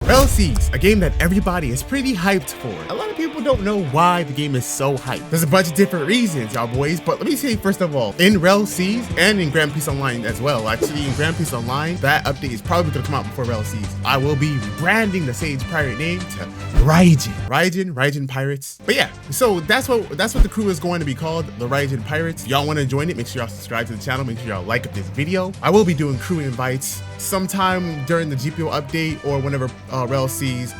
RELL, a game that everybody is pretty hyped for. A lot of people don't know why the game is so hyped. There's a bunch of different reasons, y'all boys, but let me say first of all, in RELL and in Grand Peace Online as well. Actually, in Grand Peace Online, that update is probably gonna come out before RELL. I will be rebranding the Sage pirate name to Raijin Pirates. But yeah, so that's what the crew is going to be called, the Raijin Pirates. Y'all want to join it? Make sure y'all subscribe to the channel. Make sure y'all like this video. I will be doing crew invites sometime during the GPO update or whenever RELL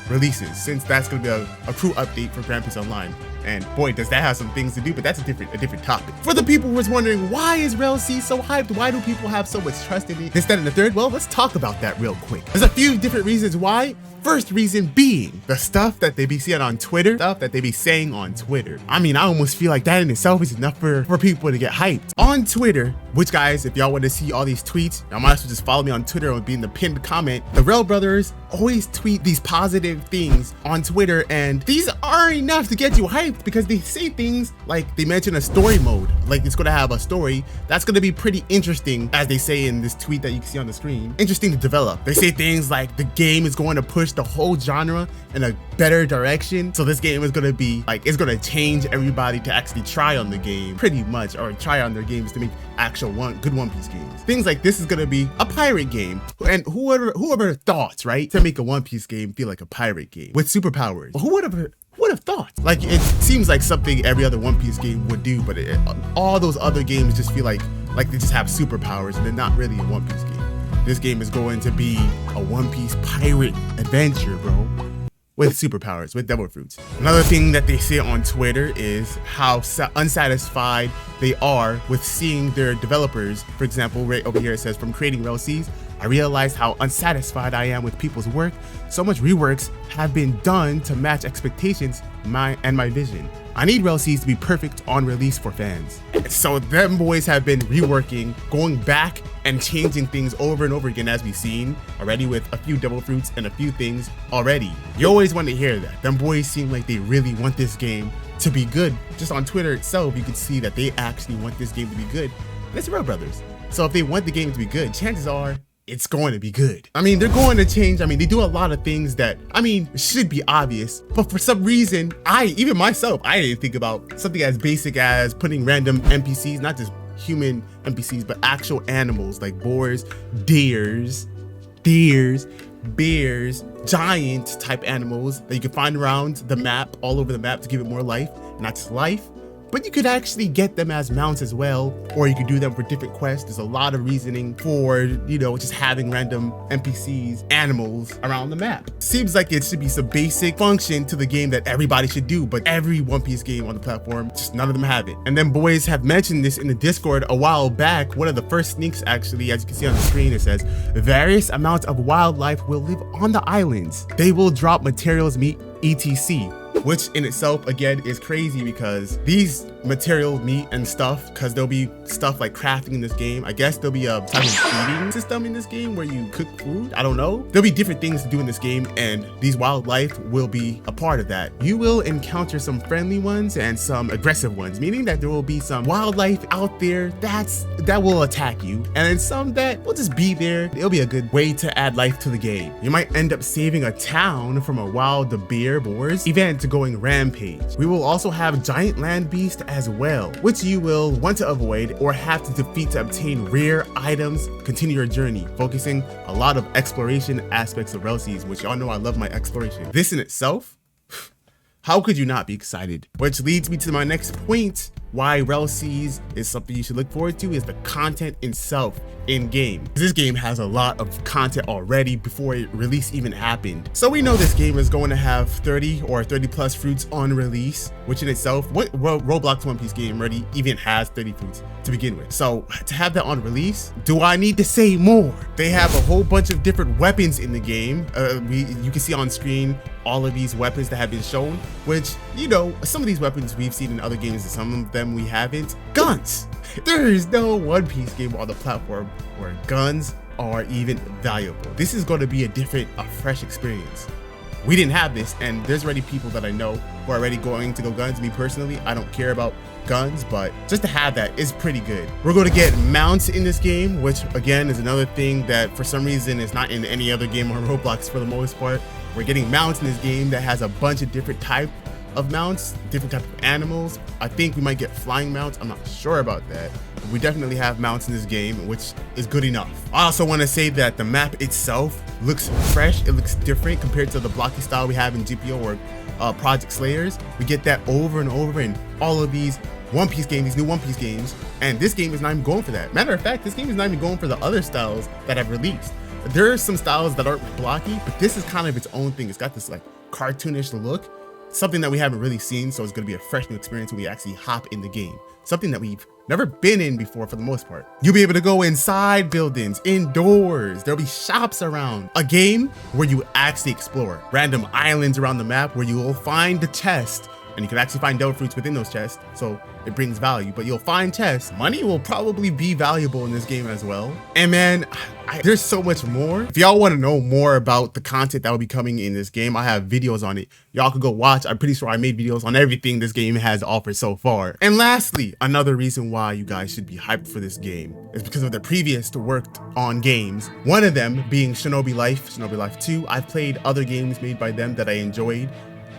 releases, since that's going to be a crew update for Grand Peace Online. And boy, does that have some things to do, but that's a different topic. For the people who was wondering, why is RELL so hyped? Why do people have so much trust in it? This, that, and the third? Well, let's talk about that real quick. There's a few different reasons why. First reason being the stuff that they be seeing on Twitter, stuff that they be saying on Twitter. I mean, I almost feel like that in itself is enough for people to get hyped. On Twitter, which guys, if y'all want to see all these tweets, y'all might as well just follow me on Twitter and be in the pinned comment. The RELL brothers always tweet these positive things on Twitter, and these are enough to get you hyped because they say things like they mention a story mode, like it's gonna have a story that's gonna be pretty interesting, as they say in this tweet that you can see on the screen. Interesting to develop. They say things like the game is going to push the whole genre in a better direction. So this game is gonna be like, it's gonna change everybody to actually try on the game pretty much, or try on their games to make actual good One Piece games. Things like this is gonna be a pirate game, and whoever thought, right, to make a One Piece game feel like a pirate game with superpowers. Who would have thought? Like, it seems like something every other One Piece game would do, but all those other games just feel like they just have superpowers and they're not really a One Piece game. This game is going to be a One Piece pirate adventure, bro, with superpowers, with devil fruits. Another thing that they say on Twitter is how unsatisfied they are with seeing their developers. For example, right over here it says, from creating RELL, I realized how unsatisfied I am with people's work. So much reworks have been done to match expectations and my vision. I need RELL to be perfect on release for fans. So them boys have been reworking, going back and changing things over and over again, as we've seen already with a few devil fruits and a few things already. You always want to hear that. Them boys seem like they really want this game to be good. Just on Twitter itself, you can see that they actually want this game to be good. And it's RELL brothers. So if they want the game to be good, chances are it's going to be good. I mean, they're going to change. I mean, they do a lot of things that, I mean, should be obvious, but for some reason, even myself, I didn't think about something as basic as putting random NPCs, not just human NPCs, but actual animals like boars, deers, bears, giant type animals that you can find around the map, all over the map, to give it more life. Not just life, but you could actually get them as mounts as well, or you could do them for different quests. There's a lot of reasoning for, you know, just having random NPCs, animals around the map. Seems like it should be some basic function to the game that everybody should do, but every One Piece game on the platform, just none of them have it. And then boys have mentioned this in the Discord a while back. One of the first sneaks, actually, as you can see on the screen, it says, various amounts of wildlife will live on the islands. They will drop materials, meat, etc. Which in itself, again, is crazy because these material, meat and stuff, because there'll be stuff like crafting in this game. I guess there'll be a type of feeding system in this game where you cook food. I don't know. There'll be different things to do in this game, and these wildlife will be a part of that. You will encounter some friendly ones and some aggressive ones, meaning that there will be some wildlife out there that will attack you, and then some that will just be there. It'll be a good way to add life to the game. You might end up saving a town from a wild boars event going rampage. We will also have giant land beasts as well, which you will want to avoid or have to defeat to obtain rare items. Continue your journey, focusing a lot of exploration aspects of RELL, which y'all know I love my exploration. This in itself, how could you not be excited? Which leads me to my next point. Why RELL is something you should look forward to is the content itself in game. This game has a lot of content already before release even happened. So we know this game is going to have 30 or 30 plus fruits on release, which in itself, what Roblox One Piece game already even has 30 fruits to begin with. So to have that on release, do I need to say more? They have a whole bunch of different weapons in the game. You can see on screen all of these weapons that have been shown, which, you know, some of these weapons we've seen in other games and some of them we haven't. Guns. There is no One Piece game on the platform where guns are even valuable. This is going to be a fresh experience. We didn't have this, and there's already people that I know who are already going to go guns. Me personally, I don't care about guns, but just to have that is pretty good. We're going to get mounts in this game, which again is another thing that for some reason is not in any other game on Roblox for the most part. We're getting mounts in this game that has a bunch of different type of mounts, different type of animals. I think we might get flying mounts. I'm not sure about that. But we definitely have mounts in this game, which is good enough. I also want to say that the map itself looks fresh. It looks different compared to the blocky style we have in GPO or Project Slayers. We get that over and over in all of these One Piece games, these new One Piece games, and this game is not even going for that. Matter of fact, this game is not even going for the other styles that have released. There are some styles that aren't blocky, but this is kind of its own thing. It's got this like cartoonish look, something that we haven't really seen, so it's going to be a fresh new experience when we actually hop in the game. Something that we've never been in before for the most part. You'll be able to go inside buildings, indoors, there'll be shops around. A game where you actually explore random islands around the map where you will find the chest, and you can actually find devil fruits within those chests, so it brings value, but you'll find chests. Money will probably be valuable in this game as well. And man, there's so much more. If y'all want to know more about the content that will be coming in this game, I have videos on it. Y'all could go watch. I'm pretty sure I made videos on everything this game has offered so far. And lastly, another reason why you guys should be hyped for this game is because of the previous worked on games. One of them being Shinobi Life 2. I've played other games made by them that I enjoyed.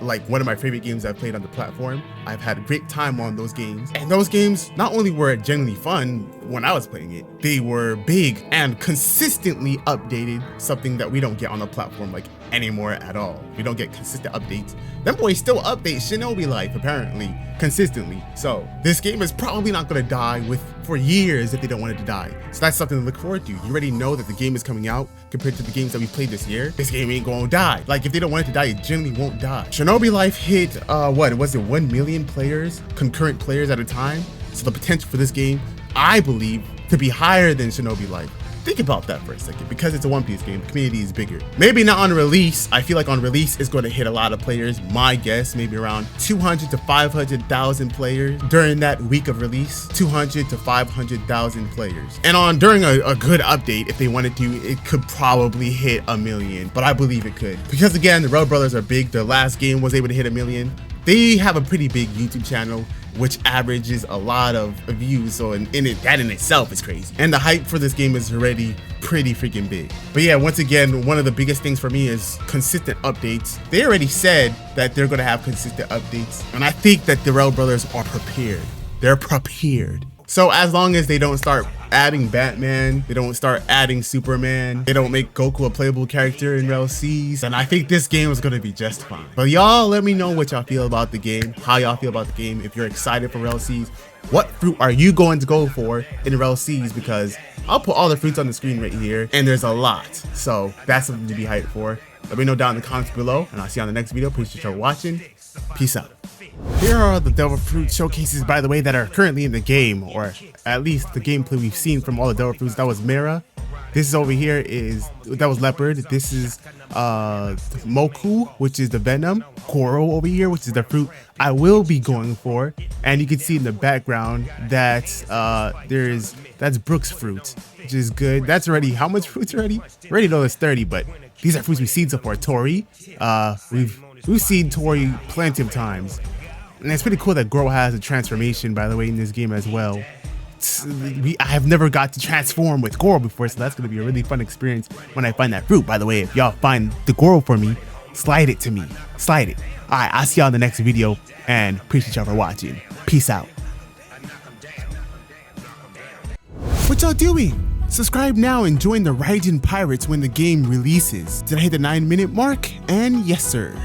Like one of my favorite games I've played on the platform. I've had a great time on those games. And those games not only were genuinely fun when I was playing it, they were big and consistently updated, something that we don't get on the platform like anymore at all. We don't get consistent updates. Them boys still update Shinobi Life apparently consistently. So this game is probably not gonna die for years if they don't want it to die. So that's something to look forward to. You already know that the game is coming out compared to the games that we played this year. This game ain't gonna die. Like if they don't want it to die, it generally won't die. Shinobi Life hit, what was it, 1 million players, concurrent players at a time. So the potential for this game, I believe, to be higher than Shinobi Life. Think about that for a second. Because it's a One Piece game, the community is bigger. Maybe not on release. I feel like on release it's going to hit a lot of players. My guess, maybe around 200 to 500,000 players during that week of release. 200 to 500,000 players. And during a good update, if they wanted to, it could probably hit 1 million. But I believe it could. Because again, the RELL brothers are big. Their last game was able to hit 1 million. They have a pretty big YouTube channel, which averages a lot of views, so that in itself is crazy. And the hype for this game is already pretty freaking big. But yeah, once again, one of the biggest things for me is consistent updates. They already said that they're gonna have consistent updates, and I think that the RELL brothers are prepared. They're prepared. So as long as they don't start adding Batman, they don't start adding Superman, they don't make Goku a playable character in RELL-Cs, then I think this game is gonna be just fine. But y'all let me know what y'all feel about the game, how y'all feel about the game, if you're excited for RELL-Cs. What fruit are you going to go for in RELL-Cs? Because I'll put all the fruits on the screen right here, and there's a lot. So that's something to be hyped for. Let me know down in the comments below, and I'll see you on the next video. Appreciate y'all watching. Peace out. Here are the Devil Fruit showcases, by the way, that are currently in the game, or at least the gameplay we've seen from all the Devil Fruits. That was Mera. This is over here that was Leopard. This is Moku, which is the Venom. Koro over here, which is the fruit I will be going for. And you can see in the background that that's Brooks fruit, which is good. That's already, how much fruits already? Already know it's 30, but these are fruits we've seen so far. Tori, we've seen Tori plenty of times. And it's pretty cool that Goro has a transformation, by the way, in this game as well. I have never got to transform with Goro before, so that's going to be a really fun experience when I find that fruit. By the way, if y'all find the Goro for me, slide it to me. Slide it. Alright, I'll see y'all in the next video, and appreciate y'all for watching. Peace out. What y'all doing? Subscribe now and join the Raijin Pirates when the game releases. Did I hit the 9-minute mark? And yes, sir.